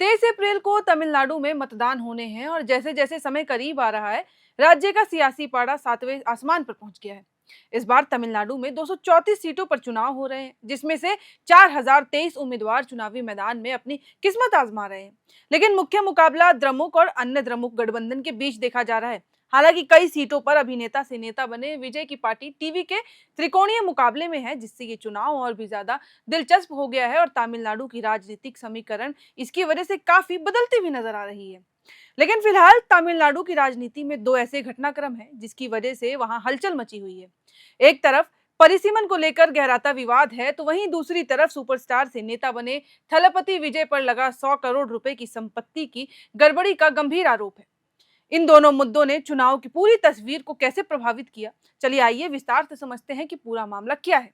23 अप्रैल को तमिलनाडु में मतदान होने हैं और जैसे जैसे समय करीब आ रहा है, राज्य का सियासी पारा सातवें आसमान पर पहुंच गया है। इस बार तमिलनाडु में 234 सीटों पर चुनाव हो रहे हैं, जिसमें से 4023 उम्मीदवार चुनावी मैदान में अपनी किस्मत आजमा रहे हैं। लेकिन मुख्य मुकाबला द्रमुक और अन्य द्रमुक गठबंधन के बीच देखा जा रहा है। हालांकि कई सीटों पर अभिनेता से नेता बने विजय की पार्टी टीवी के त्रिकोणीय मुकाबले में है, जिससे ये चुनाव और भी ज्यादा दिलचस्प हो गया है और तमिलनाडु की राजनीतिक समीकरण इसकी वजह से काफी बदलती हुई नजर आ रही है। लेकिन फिलहाल तमिलनाडु की राजनीति में दो ऐसे घटनाक्रम हैं जिसकी वजह से वहां हलचल मची हुई है। एक तरफ परिसीमन को लेकर गहराता विवाद है, तो वहीं दूसरी तरफ सुपरस्टार से नेता बने थलपति विजय पर लगा 100 करोड़ रुपए की संपत्ति की गड़बड़ी का गंभीर आरोप है। इन दोनों मुद्दों ने चुनाव की पूरी तस्वीर को कैसे प्रभावित किया, चलिए आइए विस्तार से समझते हैं कि पूरा मामला क्या है।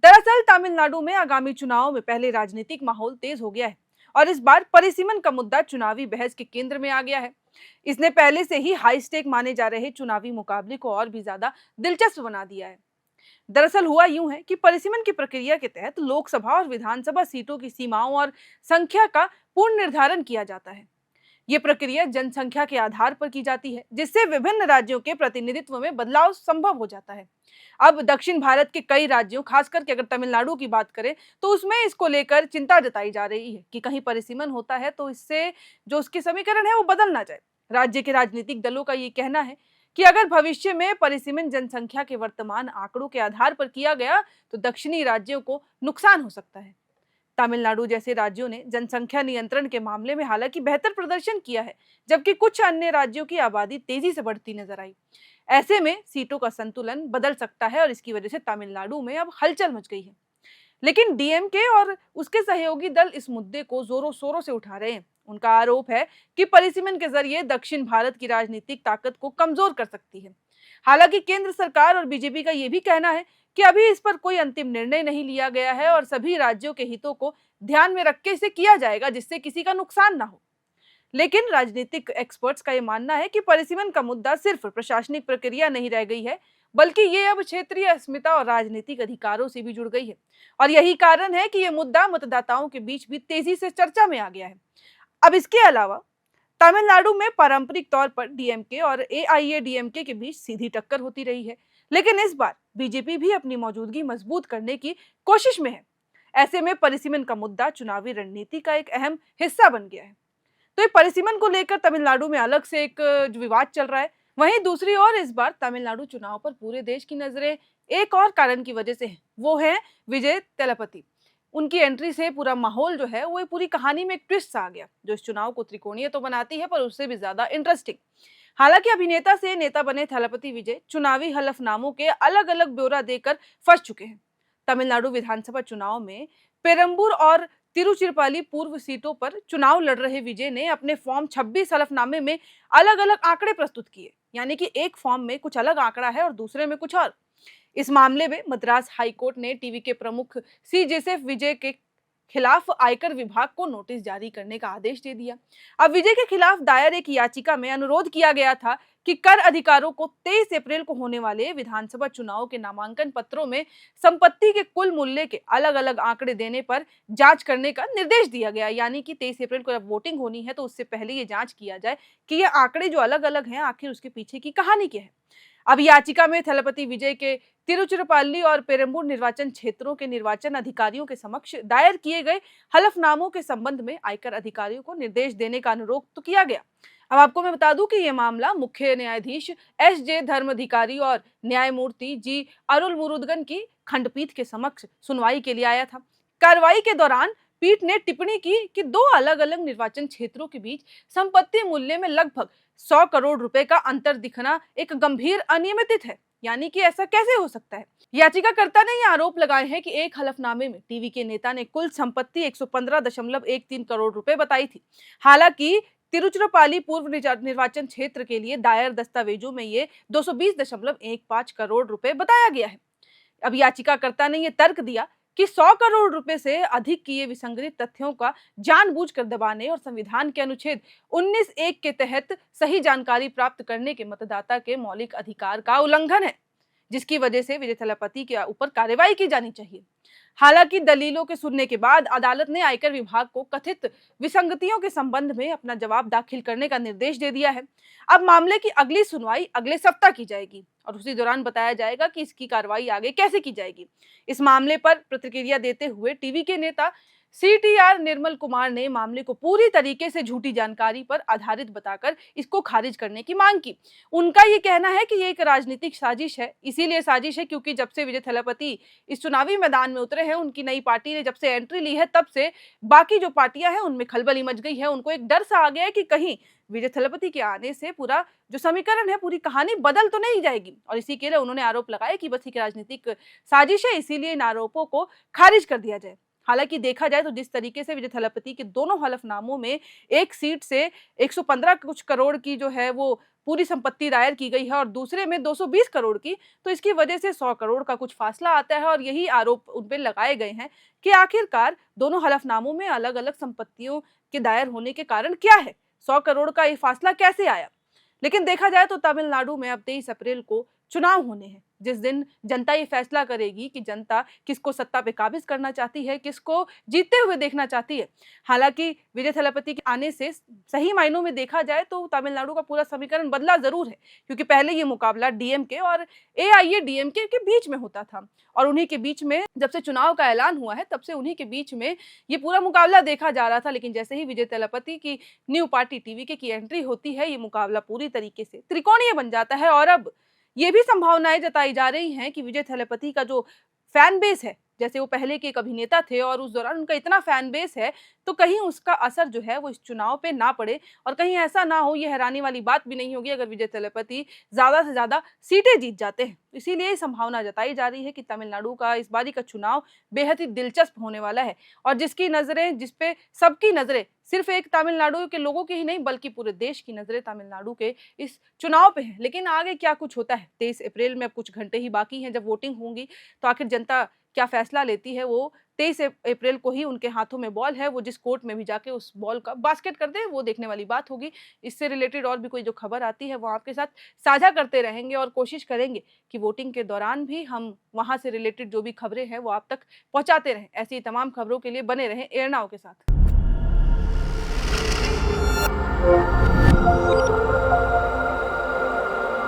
दरअसल तमिलनाडु में आगामी चुनाव में पहले राजनीतिक माहौल तेज हो गया है और इस बार परिसीमन का मुद्दा चुनावी बहस के केंद्र में आ गया है। इसने पहले से ही हाई स्टेक माने जा रहे चुनावी मुकाबले को और भी ज्यादा दिलचस्प बना दिया है। दरअसल हुआ यूं है कि परिसीमन की प्रक्रिया के तहत लोकसभा और विधानसभा सीटों की सीमाओं और संख्या का पूर्ण निर्धारण किया जाता है। ये प्रक्रिया जनसंख्या के आधार पर की जाती है, जिससे विभिन्न राज्यों के प्रतिनिधित्व में बदलाव संभव हो जाता है। अब दक्षिण भारत के कई राज्यों, खास करके अगर तमिलनाडु की बात करें, तो उसमें इसको लेकर चिंता जताई जा रही है कि कहीं परिसीमन होता है तो इससे जो उसके समीकरण है वो बदल ना जाए। राज्य के राजनीतिक दलों का ये कहना है कि अगर भविष्य में परिसीमन जनसंख्या के वर्तमान आंकड़ों के आधार पर किया गया तो दक्षिणी राज्यों को नुकसान हो सकता है। तमिलनाडु जैसे राज्यों ने जनसंख्या नियंत्रण के मामले में हालांकि बेहतर प्रदर्शन किया है, जबकि कुछ अन्य राज्यों की आबादी तेजी से बढ़ती नजर आई। ऐसे में सीटों का संतुलन बदल सकता है और इसकी वजह से तमिलनाडु में अब हलचल मच गई है। लेकिन डीएमके और उसके सहयोगी दल इस मुद्दे को जोरों शोरों से उठा रहे हैं। उनका आरोप है कि परिसीमन के जरिए दक्षिण भारत की राजनीतिक ताकत को कमजोर कर सकती है। हालांकि केंद्र सरकार और बीजेपी का यह भी कहना है कि अभी इस पर कोई अंतिम निर्णय नहीं लिया गया है और सभी राज्यों के हितों को ध्यान में रख के इसे किया जाएगा, जिससे किसी का नुकसान ना हो। लेकिन राजनीतिक एक्सपर्ट्स का यह मानना है कि परिसीमन का मुद्दा सिर्फ प्रशासनिक प्रक्रिया नहीं रह गई है, बल्कि ये अब क्षेत्रीय अस्मिता और राजनीतिक अधिकारों से भी जुड़ गई है। और यही कारण है कि ये मुद्दा मतदाताओं के बीच भी तेजी से चर्चा में आ गया है। अब इसके अलावा तमिलनाडु में पारंपरिक तौर पर डीएमके और एआईएडीएमके के बीच सीधी टक्कर होती रही है, लेकिन इस बार बीजेपी भी अपनी मौजूदगी मजबूत करने की कोशिश में है। ऐसे में परिसीमन का मुद्दा चुनावी रणनीति का एक अहम हिस्सा बन गया है। तो ये परिसीमन को लेकर तमिलनाडु में अलग से एक जो विवाद चल रहा है, वहीं दूसरी ओर इस बार तमिलनाडु चुनाव पर पूरे देश की नजरें एक और कारण की वजह से है, वो है विजय तलपति। उनकी एंट्री से पूरा माहौल जो है वो पूरी कहानी में एक ट्विस्ट आ गया, जो इस चुनाव को त्रिकोणीय तो बनाती है पर उससे भी ज्यादा इंटरेस्टिंग। हालांकि अभिनेता से नेता बने थलपति विजय चुनावी हलफनामों के अलग अलग ब्यौरा देकर फंस चुके हैं। तमिलनाडु विधानसभा चुनाव में पेरंबूर और तिरुचिरापल्ली पूर्व सीटों पर चुनाव लड़ रहे विजय ने अपने फॉर्म 26 हलफनामे में अलग अलग आंकड़े प्रस्तुत किए, यानी कि एक फॉर्म में कुछ अलग आंकड़ा है और दूसरे में कुछ और। इस मामले में मद्रास हाईकोर्ट ने टीवी के प्रमुख सी जोसेफ विजय के खिलाफ आयकर विभाग को नोटिस जारी करने का आदेश दे दिया। अब विजय के खिलाफ दायर एक याचिका में अनुरोध किया गया था कि कर अधिकारियों को 23 अप्रैल को होने वाले विधानसभा चुनाव के नामांकन पत्रों में संपत्ति के कुल मूल्य के अलग अलग आंकड़े देने पर जांच करने का निर्देश दिया गया। यानी कि 23 अप्रैल को जब वोटिंग होनी है तो उससे पहले ये जांच किया जाए कि ये आंकड़े जो अलग अलग हैं आखिर उसके पीछे की कहानी क्या है। अब याचिका में थलपति विजय के तिरुचिरापल्ली और पेरंबूर निर्वाचन क्षेत्रों के निर्वाचन अधिकारियों के समक्ष दायर किए गए हलफनामों के संबंध में आयकर अधिकारियों को निर्देश देने का अनुरोध तो किया गया। अब आपको मैं बता दूं कि यह मामला मुख्य न्यायाधीश एस.जे. धर्माधिकारी और न्यायमूर्ति जी अरुल मुरुगन की खंडपीठ के समक्ष सुनवाई के लिए आया था। कार्रवाई के दौरान पीठ ने टिप्पणी की कि दो अलग अलग निर्वाचन क्षेत्रों के बीच संपत्ति मूल्य में लगभग 100 करोड़ रुपए का अंतर दिखना एक गंभीर अनियमितता है। यानी कि ऐसा कैसे हो सकता है। याचिकाकर्ता ने यह आरोप लगाए हैं कि एक हलफनामे में टीवी के नेता ने कुल संपत्ति 115.13 करोड़ रुपए बताई थी। हालांकि तिरुचिरापल्ली पूर्व निर्वाचन क्षेत्र के लिए दायर दस्तावेजों में ये 220.15 करोड़ रुपए बताया गया है। अब याचिकाकर्ता ने यह तर्क दिया कि 100 करोड़ रुपए से अधिक की ये विसंगत तथ्यों का जानबूझकर दबाने और संविधान के अनुच्छेद 19(1) के तहत सही जानकारी प्राप्त करने के मतदाता के मौलिक अधिकार का उल्लंघन है। जिसकी वजह से विजय थलापति के ऊपर कार्रवाई की जानी चाहिए। हालांकि दलीलों के सुनने के बाद अदालत ने आयकर विभाग को कथित विसंगतियों के संबंध में अपना जवाब दाखिल करने का निर्देश दे दिया है। अब मामले की अगली सुनवाई अगले सप्ताह की जाएगी और उसी दौरान बताया जाएगा कि इसकी कार्रवाई आगे कैसे की जाएगी। इस मामले पर प्रतिक्रिया देते हुए टीवी के नेता सीटीआर निर्मल कुमार ने मामले को पूरी तरीके से झूठी जानकारी पर आधारित बताकर इसको खारिज करने की मांग की। उनका ये कहना है कि ये एक राजनीतिक साजिश है, इसीलिए साजिश है क्योंकि जब से विजय थलापति इस चुनावी मैदान में उतरे हैं, उनकी नई पार्टी ने जब से एंट्री ली है, तब से बाकी जो पार्टियां हैं उनमें खलबली मच गई है। उनको एक डर सा आ गया है कि कहीं विजय थलापति के आने से पूरा जो समीकरण है, पूरी कहानी बदल तो नहीं जाएगी। और इसी के लिए उन्होंने आरोप लगाया कि बस एक राजनीतिक साजिश है, इसीलिए इन आरोपों को खारिज कर दिया जाए। हालांकि देखा जाए तो जिस तरीके से विजय थलापति के दोनों हलफनामों में एक सीट से 115 कुछ करोड़ की जो है वो पूरी संपत्ति दायर की गई है और दूसरे में 220 करोड़ की, तो इसकी वजह से 100 करोड़ का कुछ फासला आता है। और यही आरोप उन पर लगाए गए हैं कि आखिरकार दोनों हलफनामों में अलग अलग संपत्तियों के दायर होने के कारण क्या है, 100 करोड़ का ये फासला कैसे आया। लेकिन देखा जाए तो तमिलनाडु में अब 23 अप्रैल को चुनाव होने हैं, जिस दिन जनता ये फैसला करेगी कि जनता किसको सत्ता पे काबिज करना चाहती है, किसको जीतते हुए देखना चाहती है। हालांकि विजय थलापति के आने से सही मायनों में देखा जाए तो तमिलनाडु का पूरा समीकरण बदला जरूर है, क्योंकि पहले ये मुकाबला डीएमके और एआईएडीएमके के बीच में होता था और उन्हीं के बीच में जब से चुनाव का ऐलान हुआ है तब से उन्हीं के बीच में ये पूरा मुकाबला देखा जा रहा था। लेकिन जैसे ही विजय थलापति की न्यू पार्टी टीवीके की एंट्री होती है, ये मुकाबला पूरी तरीके से त्रिकोणीय बन जाता है। और अब ये भी संभावनाएं जताई जा रही हैं कि विजय थलापति का जो फैन बेस है, जैसे वो पहले के एक अभिनेता थे और उस दौरान उनका इतना फैन बेस है, तो कहीं उसका असर जो है वो इस चुनाव पे ना पड़े और कहीं ऐसा ना हो, ये हैरानी वाली बात भी नहीं होगी अगर विजय थलापति ज्यादा से ज्यादा सीटें जीत जाते हैं। इसीलिए संभावना जताई जा रही है कि तमिलनाडु का इस बारी का चुनाव बेहद ही दिलचस्प होने वाला है और जिसकी नजरें, जिसपे सबकी नजरें सिर्फ एक तमिलनाडु के लोगों की ही नहीं बल्कि पूरे देश की नजरें तमिलनाडु के इस चुनाव पे है। लेकिन आगे क्या कुछ होता है, 23 अप्रैल में अब कुछ घंटे ही बाकी हैं जब वोटिंग होंगी, तो आखिर जनता क्या फैसला लेती है, वो 23 अप्रैल को ही उनके हाथों में बॉल है, वो जिस कोर्ट में भी जाके उस बॉल का बास्केट कर दे, वो देखने वाली बात होगी। इससे रिलेटेड और भी कोई जो खबर आती है वो आपके साथ साझा करते रहेंगे और कोशिश करेंगे कि वोटिंग के दौरान भी हम वहां से रिलेटेड जो भी खबरें हैं वो आप तक पहुंचाते रहें। ऐसी तमाम खबरों के लिए बने रहें एयर नाउ के साथ।